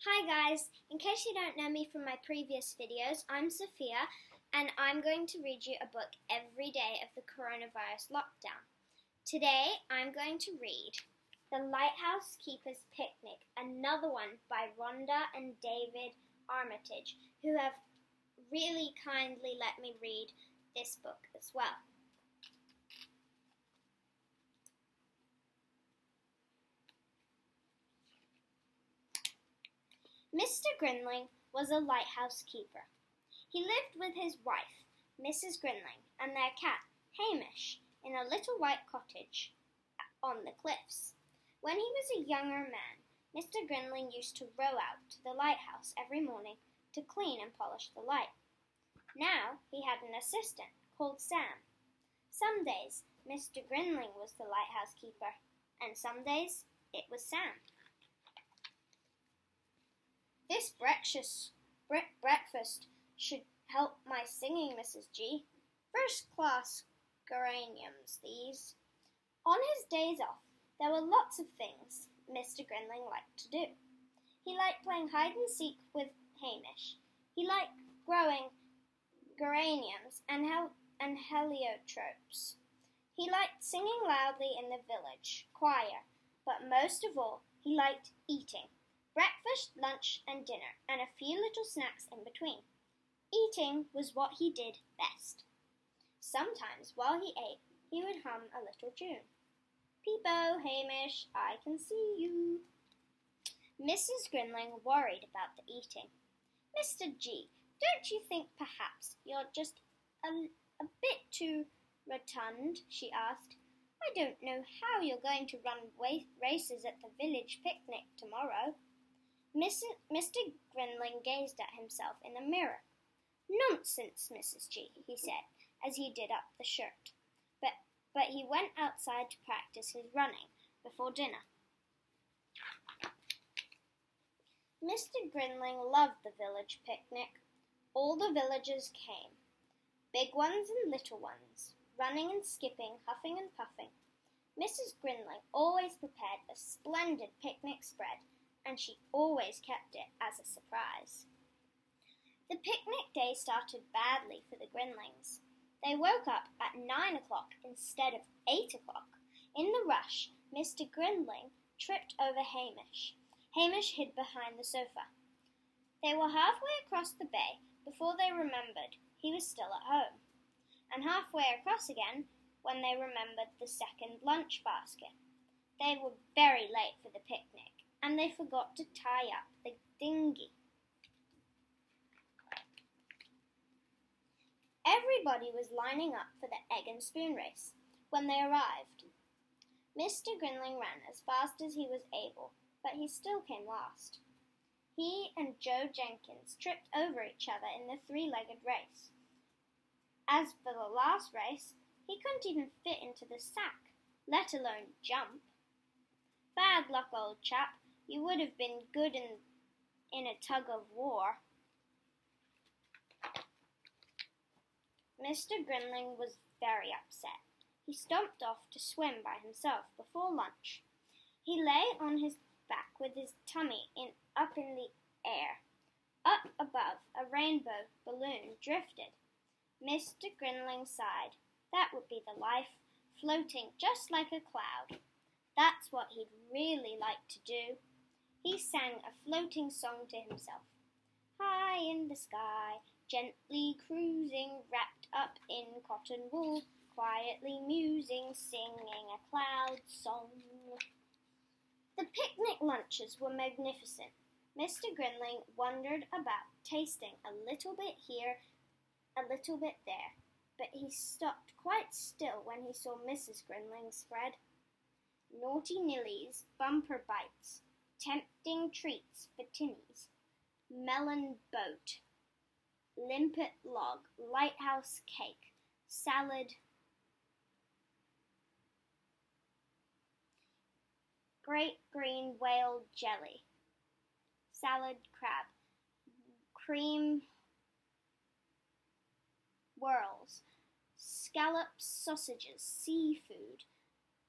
Hi guys, in case you don't know me from my previous videos, I'm Sophia and I'm going to read you a book every day of the coronavirus lockdown. Today I'm going to read The Lighthouse Keeper's Picnic, another one by Ronda and David Armitage, who have really kindly let me read this book as well. Mr. Grinling was a lighthouse keeper. He lived with his wife, Mrs. Grinling, and their cat, Hamish, in a little white cottage on the cliffs. When he was a younger man, Mr. Grinling used to row out to the lighthouse every morning to clean and polish the light. Now he had an assistant called Sam. Some days Mr. Grinling was the lighthouse keeper, and some days it was Sam. This breakfast should help my singing, Mrs. G. First-class geraniums, these. On his days off, there were lots of things Mr. Grinling liked to do. He liked playing hide-and-seek with Hamish. He liked growing geraniums and heliotropes. He liked singing loudly in the village choir, but most of all, he liked eating. Breakfast, lunch, and dinner, and a few little snacks in between. Eating was what he did best. Sometimes, while he ate, he would hum a little tune. Peepo, Hamish, I can see you. Mrs. Grinling worried about the eating. Mr. G, don't you think perhaps you're just a bit too rotund? She asked. I don't know how you're going to run races at the village picnic tomorrow. Mr. Grinling gazed at himself in the mirror. Nonsense, Mrs. G, he said, as he did up the shirt. But he went outside to practice his running before dinner. Mr. Grinling loved the village picnic. All the villagers came, big ones and little ones, running and skipping, huffing and puffing. Mrs. Grinling always prepared a splendid picnic spread, and she always kept it as a surprise. The picnic day started badly for the Grinlings. They woke up at 9 o'clock instead of 8 o'clock. In the rush, Mr. Grinling tripped over Hamish. Hamish hid behind the sofa. They were halfway across the bay before they remembered he was still at home, and halfway across again when they remembered the second lunch basket. They were very late for the picnic, and they forgot to tie up the dinghy. Everybody was lining up for the egg and spoon race when they arrived. Mr. Grinling ran as fast as he was able, but he still came last. He and Joe Jenkins tripped over each other in the three-legged race. As for the last race, he couldn't even fit into the sack, let alone jump. Bad luck, old chap. You would have been good in a tug of war. Mr. Grinling was very upset. He stomped off to swim by himself before lunch. He lay on his back with his tummy up in the air. Up above, a rainbow balloon drifted. Mr. Grinling sighed. That would be the life, floating just like a cloud. That's what he'd really like to do. He sang a floating song to himself. High in the sky, gently cruising, wrapped up in cotton wool, quietly musing, singing a cloud song. The picnic lunches were magnificent. Mr. Grinling wandered about, tasting a little bit here, a little bit there, but he stopped quite still when he saw Mrs. Grinling's spread. Naughty Nillies, bumper bites, tempting treats for tinnies, melon boat, limpet log, lighthouse cake, salad, great green whale jelly, salad crab, cream whirls, scallops, sausages, seafood,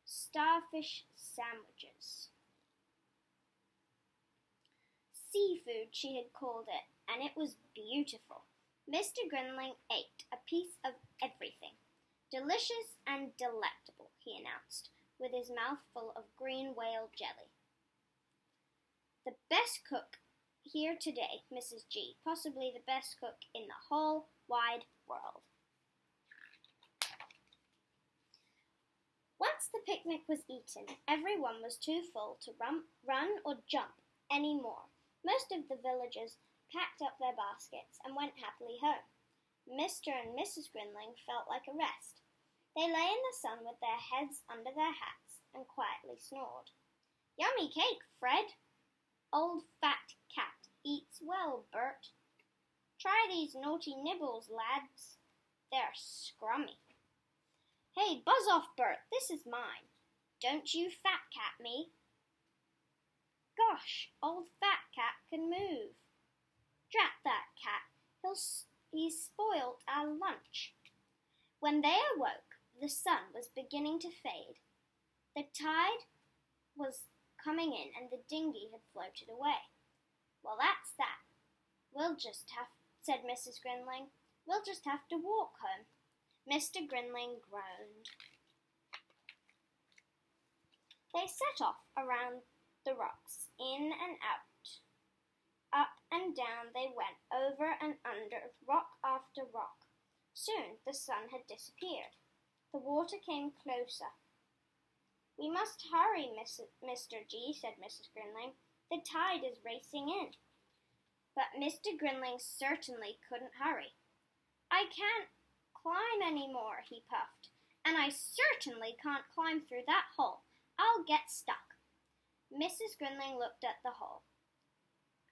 starfish sandwiches. food, she had called it, and it was beautiful. Mr. Grinling ate a piece of everything. Delicious and delectable, he announced, with his mouth full of green whale jelly. The best cook here today, Mrs. G, possibly the best cook in the whole wide world. Once the picnic was eaten, everyone was too full to run or jump any more. Most of the villagers packed up their baskets and went happily home. Mr. and Mrs. Grinling felt like a rest. They lay in the sun with their heads under their hats and quietly snored. Yummy cake, Fred! Old fat cat eats well, Bert. Try these naughty nibbles, lads. They're scrummy. Hey, buzz off, Bert. This is mine. Don't you fat cat me. Gosh, old fat cat can move. Drat that cat. He's spoilt our lunch. When they awoke, the sun was beginning to fade. The tide was coming in and the dinghy had floated away. Well, that's that. Said Mrs. Grinling. We'll just have to walk home. Mr. Grinling groaned. They set off around the rocks, in and out. Up and down they went, over and under, rock after rock. Soon the sun had disappeared. The water came closer. We must hurry, Mr. G, said Mrs. Grinling. The tide is racing in. But Mr. Grinling certainly couldn't hurry. I can't climb any more, he puffed, and I certainly can't climb through that hole. I'll get stuck. Mrs. Grinling looked at the hole,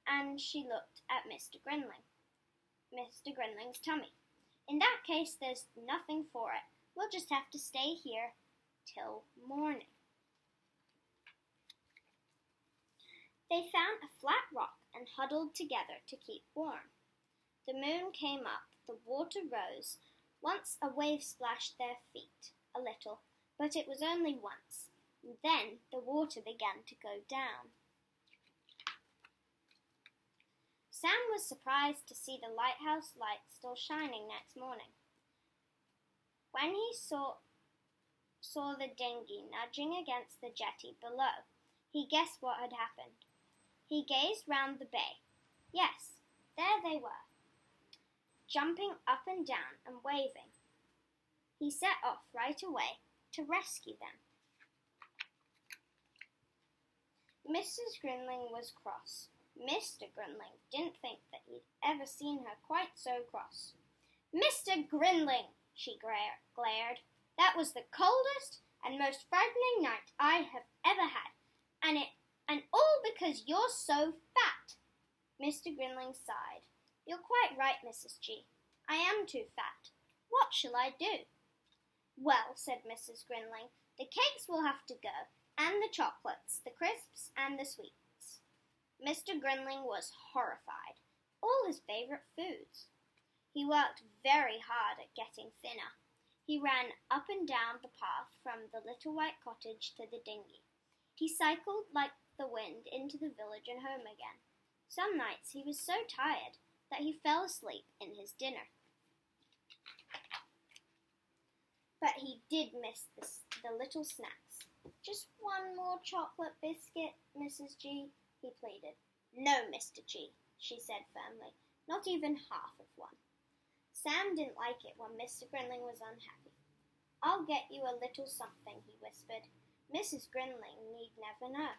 and she looked at Mr. Grinling's tummy. In that case, there's nothing for it. We'll just have to stay here till morning. They found a flat rock and huddled together to keep warm. The moon came up, the water rose. Once a wave splashed their feet a little, but it was only once. Then the water began to go down. Sam was surprised to see the lighthouse lights still shining next morning. When he saw the dinghy nudging against the jetty below, he guessed what had happened. He gazed round the bay. Yes, there they were, jumping up and down and waving. He set off right away to rescue them. Mrs. Grinling was cross. Mr. Grinling didn't think that he'd ever seen her quite so cross. Mr. Grinling, she glared, that was the coldest and most frightening night I have ever had, and all because you're so fat. Mr. Grinling sighed. You're quite right, Mrs. G. I am too fat. What shall I do? Well, said Mrs. Grinling, the cakes will have to go, and the chocolates, the crisps, and the sweets. Mr. Grinling was horrified. All his favourite foods. He worked very hard at getting thinner. He ran up and down the path from the little white cottage to the dinghy. He cycled like the wind into the village and home again. Some nights he was so tired that he fell asleep in his dinner. But he did miss the little snacks. Just one more chocolate biscuit, Mrs. G, he pleaded. No, Mr. G, she said firmly, not even half of one. Sam didn't like it when Mr. Grinling was unhappy. I'll get you a little something, he whispered. Mrs. Grinling need never know.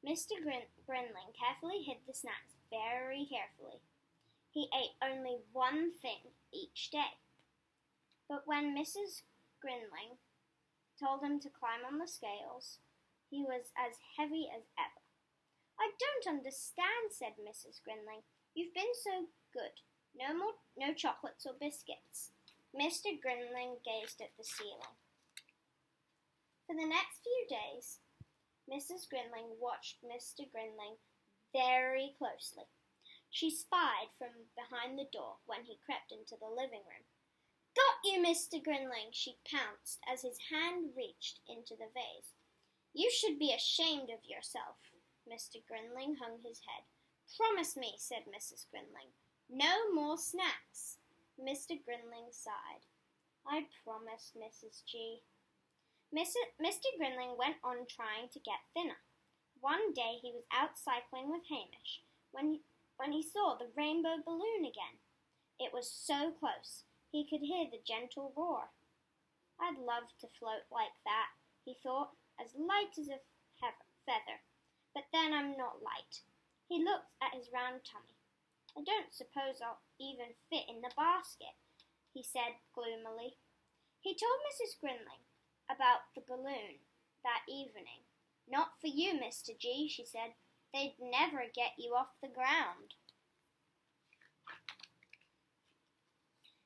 Mr. Grinling carefully hid the snacks very carefully. He ate only one thing each day. But when Mrs. Grinling told him to climb on the scales, he was as heavy as ever. I don't understand, said Mrs. Grinling. You've been so good. No chocolates or biscuits. Mr. Grinling gazed at the ceiling. For the next few days, Mrs. Grinling watched Mr. Grinling very closely. She spied from behind the door when he crept into the living room. Got you, Mr. Grinling, she pounced as his hand reached into the vase. You should be ashamed of yourself. Mr. Grinling hung his head. "Promise me," said Mrs. Grinling. "No more snacks." Mr. Grinling sighed. "I promise, Mrs. G." Mr. Grinling went on trying to get thinner. One day he was out cycling with Hamish when he saw the rainbow balloon again. It was so close, he could hear the gentle roar. "I'd love to float like that," he thought, "as light as a feather. But then I'm not light." He looked at his round tummy. "I don't suppose I'll even fit in the basket," he said gloomily. He told Mrs. Grinling about the balloon that evening. "Not for you, Mr. G," she said. "They'd never get you off the ground."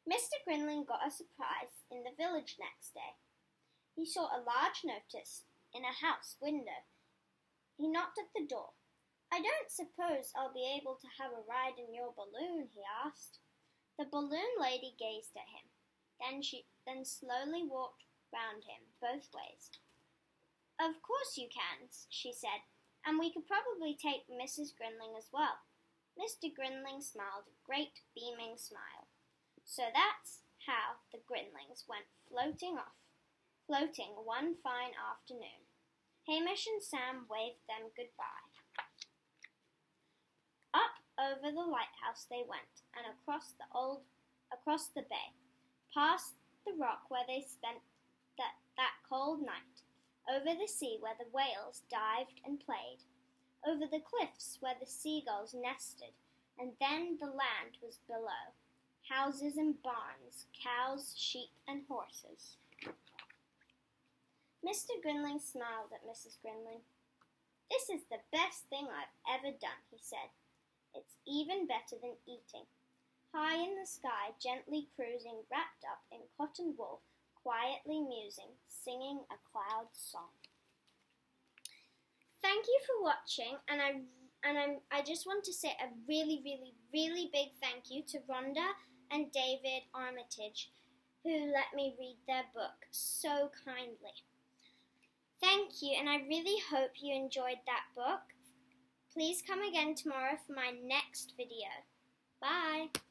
Mr. Grinling got a surprise in the village next day. He saw a large notice in a house window. He knocked at the door. "I don't suppose I'll be able to have a ride in your balloon?" he asked. The balloon lady gazed at him. Then slowly walked round him both ways. "Of course you can," she said, "and we could probably take Mrs. Grinling as well." Mr. Grinling smiled a great beaming smile. So that's how the Grinlings went floating one fine afternoon. Hamish and Sam waved them goodbye. Up over the lighthouse they went, and across the bay, past the rock where they spent that cold night, over the sea where the whales dived and played, over the cliffs where the seagulls nested, and then the land was below. Houses and barns, cows, sheep, and horses. Mr. Grinling smiled at Mrs. Grinling. "This is the best thing I've ever done," he said. "It's even better than eating." High in the sky, gently cruising, wrapped up in cotton wool, quietly musing, singing a cloud song. Thank you for watching, and I just want to say a really, really, really big thank you to Ronda and David Armitage, who let me read their book so kindly. Thank you, and I really hope you enjoyed that book. Please come again tomorrow for my next video. Bye!